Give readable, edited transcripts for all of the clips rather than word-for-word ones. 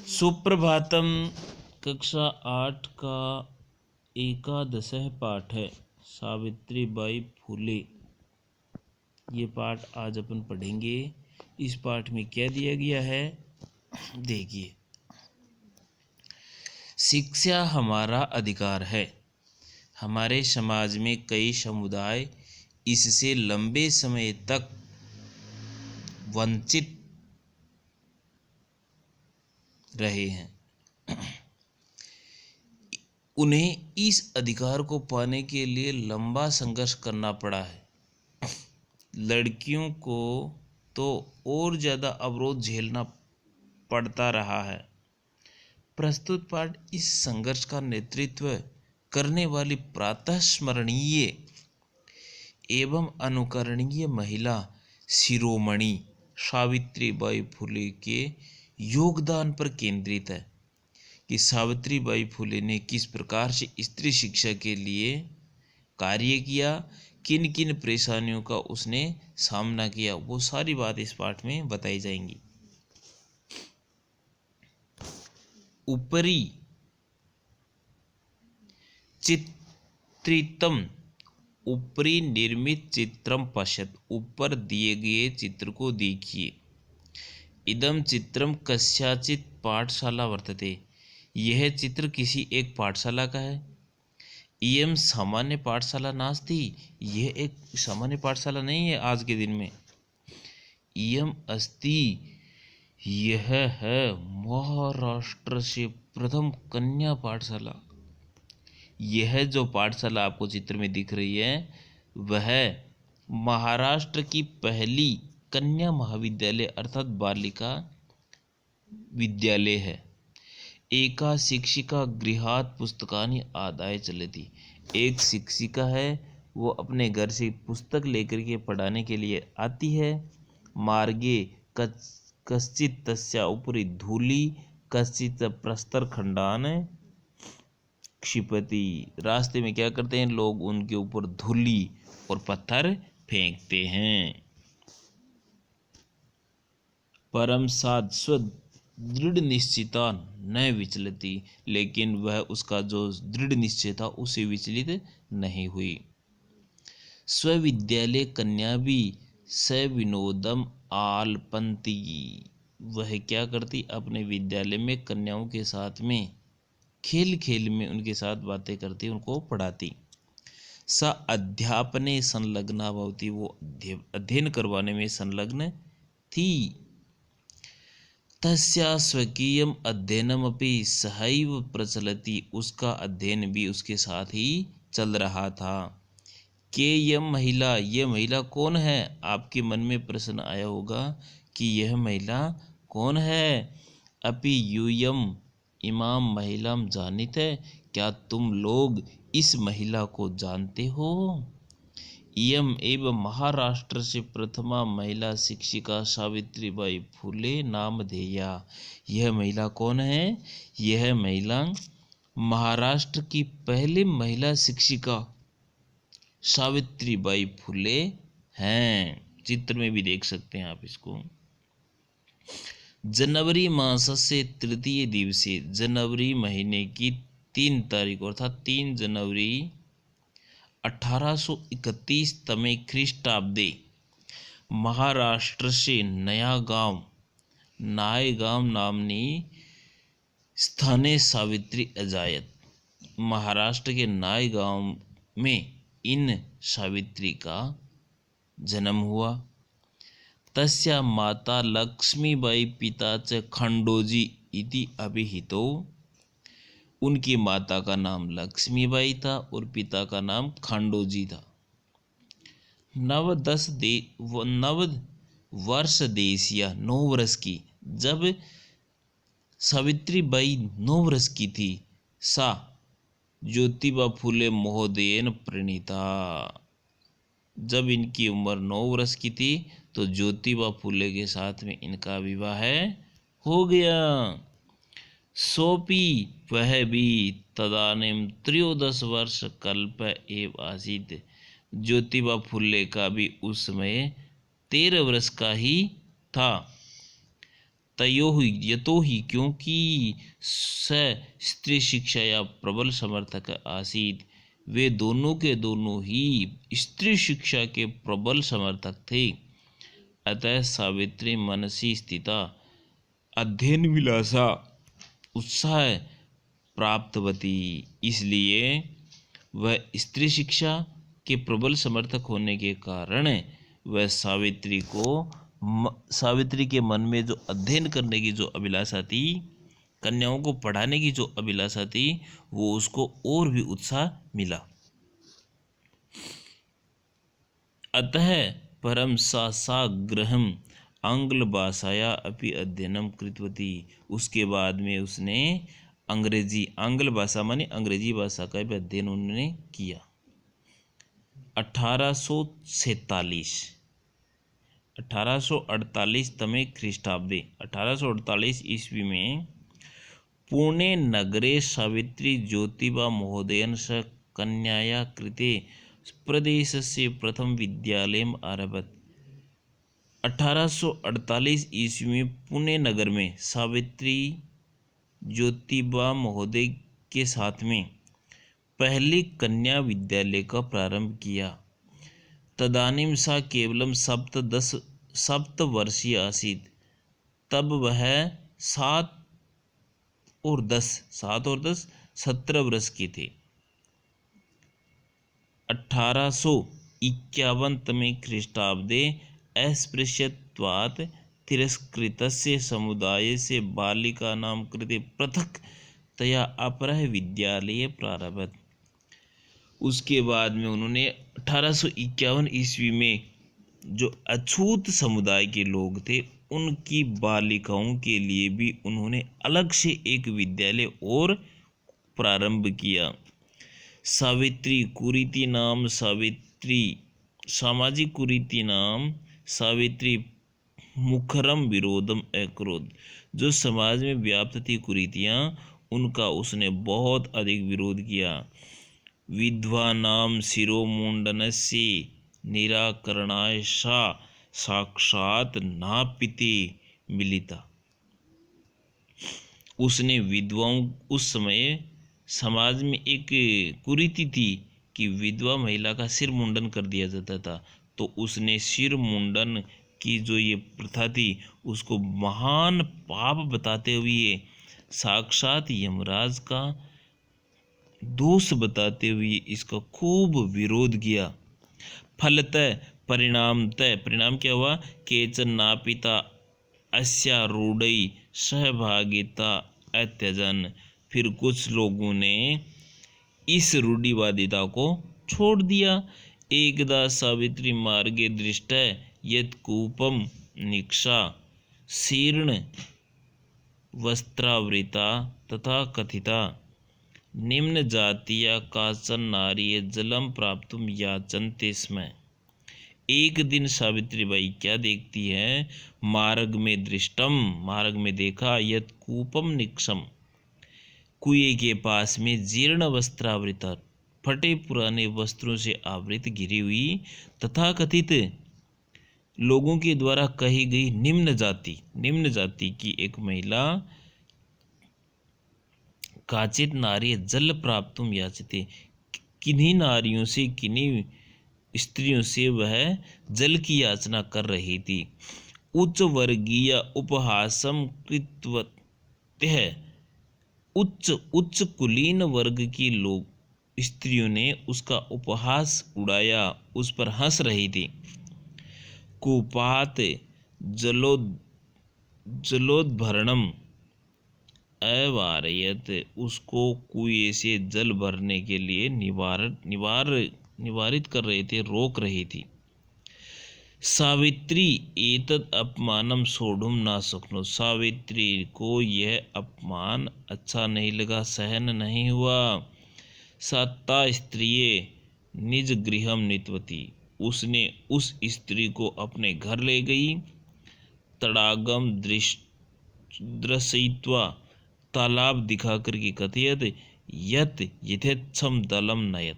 सुप्रभातम। कक्षा 8 का एकादश पाठ है सावित्री बाई फुले। ये पाठ आज अपन पढ़ेंगे। इस पाठ में क्या दिया गया है देखिए। शिक्षा हमारा अधिकार है। हमारे समाज में कई समुदाय इससे लंबे समय तक वंचित रहे हैं। उन्हें इस अधिकार को पाने के लिए लंबा संघर्ष करना पड़ा है। लड़कियों को तो और ज़्यादा अवरोध झेलना पड़ता रहा है। प्रस्तुत पाठ इस संघर्ष का नेतृत्व करने वाली प्रातः स्मरणीय एवं अनुकरणीय महिला शिरोमणि सावित्री बाई फुले के योगदान पर केंद्रित है कि सावित्री बाई फुले ने किस प्रकार से स्त्री शिक्षा के लिए कार्य किया, किन किन परेशानियों का उसने सामना किया, वो सारी बात इस पाठ में बताई जाएंगी। ऊपरी चित्रितम ऊपरी निर्मित चित्रम पश्यत। ऊपर दिए गए चित्र को देखिए। इदम चित्रम कस्याचित पाठशाला वर्तते। यह चित्र किसी एक पाठशाला का है। इयम सामान्य पाठशाला नास्ति। यह एक सामान्य पाठशाला नहीं है आज के दिन में। इयम अस्ति। यह है महाराष्ट्र से प्रथम कन्या पाठशाला। यह जो पाठशाला आपको चित्र में दिख रही है वह महाराष्ट्र की पहली कन्या महाविद्यालय अर्थात बालिका विद्यालय है। एका शिक्षिका गृहात पुस्तकानि आदाय चलती। एक शिक्षिका है, वो अपने घर से पुस्तक लेकर के पढ़ाने के लिए आती है। मार्गे कश्चित तस्या उपरि धूलि कश्चित प्रस्तर खंडान क्षिपति। रास्ते में क्या करते हैं लोग, उनके ऊपर धूलि और पत्थर फेंकते हैं। परम साध स्व दृढ़ निश्चिता न विचलती। लेकिन वह उसका जो दृढ़ निश्चय था उसे विचलित नहीं हुई। स्वविद्यालय कन्या भी सविनोदम आलपंती। वह क्या करती, अपने विद्यालय में कन्याओं के साथ में खेल खेल में उनके साथ बातें करती, उनको पढ़ाती। स अध्यापने संलग्ना भवती। वो अध्ययन करवाने में संलग्न थी। तस्या स्वकीयम अध्ययनमपि सहैव प्रचलति। उसका अध्ययन भी उसके साथ ही चल रहा था। के यम महिला, यह महिला कौन है? आपके मन में प्रश्न आया होगा कि यह महिला कौन है। अपि यूयम इमाम महिलाम जानित है। क्या तुम लोग इस महिला को जानते हो? इयम एवं महाराष्ट्र से प्रथमा महिला शिक्षिका सावित्री बाई फुले नामधेया। यह महिला कौन है? यह महिला महाराष्ट्र की पहली महिला शिक्षिका सावित्री बाई फुले हैं। चित्र में भी देख सकते हैं आप इसको। जनवरी मास से तृतीय दिवसे, जनवरी महीने की 3 तारीख अर्थात 3 जनवरी 1831 तमे ख्रीष्टाब्दे महाराष्ट्र से नायगांव नामनी स्थाने सावित्री अजायत। महाराष्ट्र के नायगांव में इन सावित्री का जन्म हुआ। तस्या माता लक्ष्मीबाई पिता च खंडोजी इति अभिहितो। उनकी माता का नाम लक्ष्मीबाई था और पिता का नाम खंडोजी था। नव वर्ष देशिया, 9 वर्ष की। जब सावित्री बाई 9 वर्ष की थी, सा ज्योतिबा फुले महोदयन प्रणीता। जब इनकी उम्र 9 वर्ष की थी तो ज्योतिबा फुले के साथ में इनका विवाह हो गया। सोपी वह भी तदानीम 13 वर्ष कल्प एव आसीत। ज्योतिबा फुले का भी उस समय 13 वर्ष का ही था। तयोहि यतोहि क्योंकि स स्त्री शिक्षाया प्रबल समर्थक आसीत्, वे दोनों के दोनों ही स्त्री शिक्षा के प्रबल समर्थक थे। अतः सावित्री मनसि स्थिता अध्ययन विलासा उत्साह प्राप्तवती, इसलिए वह स्त्री शिक्षा के प्रबल समर्थक होने के कारण वह सावित्री के मन में जो अध्ययन करने की जो अभिलाषा थी, कन्याओं को पढ़ाने की जो अभिलाषा थी, वो उसको और भी उत्साह मिला। अतः परम सा गृहम आंग्ल भाषाया अपि अध्ययनम कृतवती, उसके बाद में उसने आंग्ल भाषा माने अंग्रेजी भाषा का भी अध्ययन उन्होंने किया। 1848 तमे ख्रीष्टाब्दे 1848 ईस्वी में पुणे नगरे सावित्री ज्योतिबा महोदयन स कन्याया कृते प्रदेशस्य प्रथम विद्यालयम् आरभत। 1848 ईस्वी में पुणे नगर में सावित्री ज्योतिबा महोदय के साथ में पहले कन्या विद्यालय का प्रारंभ किया। तदानीं सा केवलम सप्तवर्षीय आसीत्, तब वह 7 और 10 17 वर्ष की थे। 1851 तमे ख्रीष्टाब्दे अस्पृश्यत्वात् तिरस्कृतस्य समुदायस्य बालिकानां कृते पृथक् तया अपरः विद्यालय प्रारभत। उसके बाद में उन्होंने 1851 ईस्वी में जो अछूत समुदाय के लोग थे, उनकी बालिकाओं के लिए भी उन्होंने अलग से एक विद्यालय और प्रारंभ किया। सावित्री कुरीति नाम सावित्री सामाजिक कुरीति नाम सावित्री मुखरम विरोधम अक्रोध, जो समाज में व्याप्त थी कुरीतियाँ, उनका उसने बहुत अधिक विरोध किया। विधवा नाम शिरोमुंडनस्य निराकरणाय सा साक्षात नापिते मिलिता, उसने विधवाओं, उस समय समाज में एक कुरीति थी कि विधवा महिला का सिर मुंडन कर दिया जाता था, तो उसने सिर मुंडन की जो ये प्रथा थी उसको महान पाप बताते हुए, साक्षात यमराज का दोष बताते हुए इसका खूब विरोध किया। फलतः परिणाम क्या हुआ? केचन नापिता अस्यारूढ़ई सहभागिता अत्यजन, फिर कुछ लोगों ने इस रूढ़िवादिता को छोड़ दिया। एकदा सावित्री मार्गे दृष्ट यत् कूपम निक्षा शीर्ण वस्त्रावृता तथा कथिता निम्न जातीय काचन नारी जलम प्राप्तुम याचन्ते स्म। एक दिन सावित्री बाई क्या देखती है? मार्ग में देखा, यत् कूपम निक्षम, कुएं के पास में जीर्ण वस्त्रावृता, फटे पुराने वस्त्रों से आवृत घिरी हुई, तथा कथित, लोगों के द्वारा कही गई निम्न जाति की एक महिला, काचित नारी जल प्राप्तुम याचते, किन्हीं नारियों से, किन्हीं स्त्रियों से वह जल की याचना कर रही थी। उच्च वर्गीय उपहासम कृतवत्यः, उच्च कुलीन वर्ग की लोग स्त्रियों ने उसका उपहास उड़ाया, उस पर हंस रही थी। कूपात जलोद्भरणम अवारयत, उसको कुएं से जल भरने के लिए निवारित कर रहे थे, रोक रही थी। सावित्री एतत् अपमानम सोढ़ुम ना शक्नो, सावित्री को यह अपमान अच्छा नहीं लगा, सहन नहीं हुआ। सत्ता स्त्रिये निज गृहम नीतवती, उसने उस स्त्री को अपने घर ले गई। तड़ागम दृशयित्वा, तालाब दिखाकर के कथयत यत यथेच्छम दलम नयत,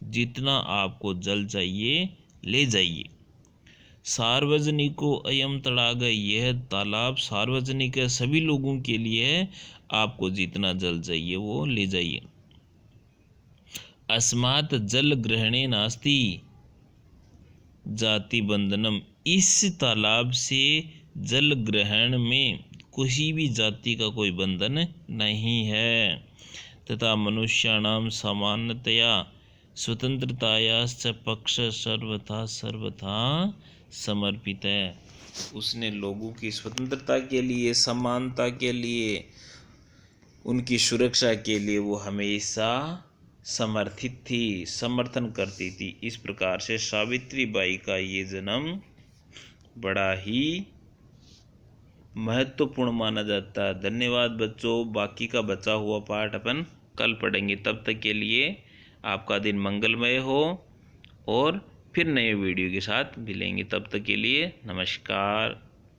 जितना आपको जल चाहिए ले जाइए। सार्वजनिको अयम तड़ाग, यह तालाब सार्वजनिक है, सभी लोगों के लिए है, आपको जितना जल चाहिए वो ले जाइए। अस्मात् जल ग्रहणे नास्ति जाति बंधनम, इस तालाब से जल ग्रहण में किसी भी जाति का कोई बंधन नहीं है। तथा मनुष्याणाम सामान्यतया स्वतंत्रतायाश्च पक्ष सर्वथा सर्वथा समर्पित है। उसने लोगों की स्वतंत्रता के लिए, समानता के लिए, उनकी सुरक्षा के लिए वो हमेशा समर्थित थी, समर्थन करती थी। इस प्रकार से सावित्री बाई का ये जन्म बड़ा ही महत्वपूर्ण माना जाता है। धन्यवाद बच्चों। बाकी का बचा हुआ पाठ अपन कल पढ़ेंगे। तब तक के लिए आपका दिन मंगलमय हो और फिर नए वीडियो के साथ मिलेंगे। तब तक के लिए नमस्कार।